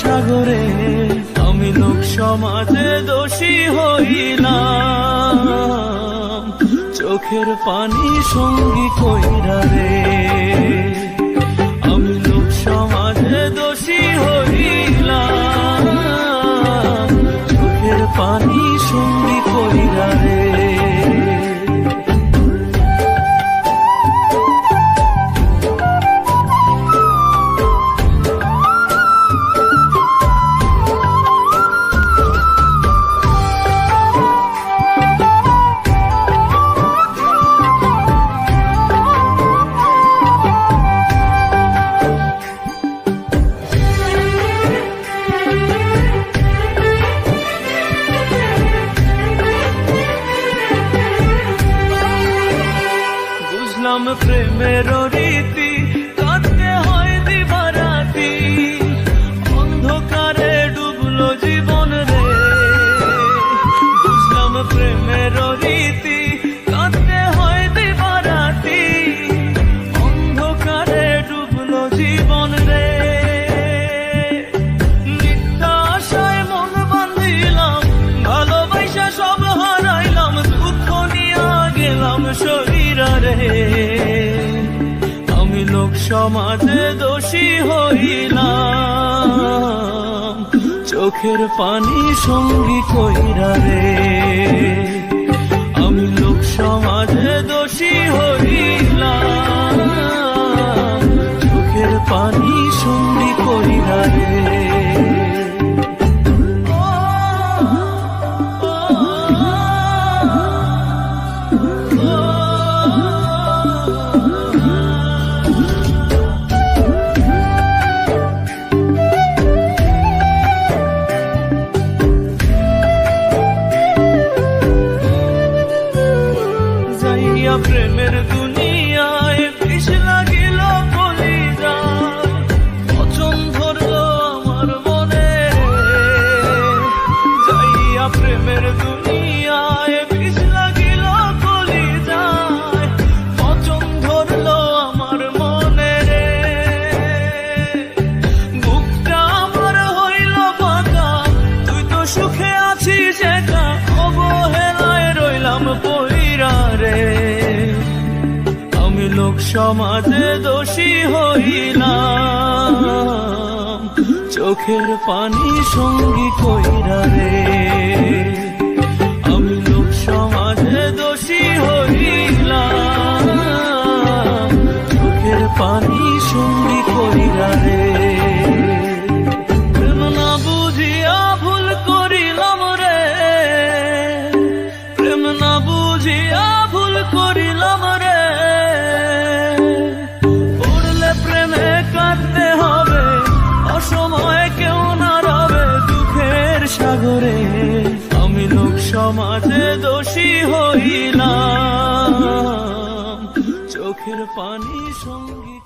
সাগরে আমি লোক সমাজে দোষী হইলাম, চোখের পানি সঙ্গী কইরা রে। আমি লোক সমাজে দোষী হইলাম, চোখের পানি সঙ্গী কইরা রে। প্রেমের রীতি কাটতে হয় দিবারাতি, অন্ধকারে ডুবলো জীবন রে। বুঝলাম প্রেমের রীতি কাটতে হয় দিবারাতি, অন্ধকারে ডুবলো জীবন রে। মিথ্যা আশায় মন বাঁধিলাম, ভালোবাসা সব হারাইলাম, দুঃখ নিয়া গেলাম শরীরা রে। আমি লোক সমাজে দোষী হইলাম, চোখের পানি সঙ্গী কইরা রে। আমি লোক সমাজে দোষী হইলাম, চোখের পানি সঙ্গী কইরা রে। প্রেমের দুনিয়ায় বিষ লাগিল কলিজায়, পছন্দ ধরলো আমার মনে। যাইয়া প্রেমের দুনিয়ায় বিষ লাগিল কলিজায়, পছন্দ ধরলো আমার মনে রে। বুকটা আমার হইল ফাঁকা, তুই তো সুখে আছিস একা, অবহেলায় রইলাম পইরা রে। আমি লোক সমাজে দোষী হইলাম, চোখের পানি সঙ্গী কইরা রে। আমি লোক সমাজে দোষী হইলাম, চোখের পানি সঙ্গী কইরা রে। প্রেম না বুঝিয়া ভুল করিলাম রে, প্রেম না বুঝিয়া ভুল করিলাম রে। পড়লে প্রেমে কাটতে হবে, অসময়ে কেউ না রবে দুঃখের সাগরে। আমি লোক সমাজে দোষী হইলাম, চোখের পানি সঙ্গী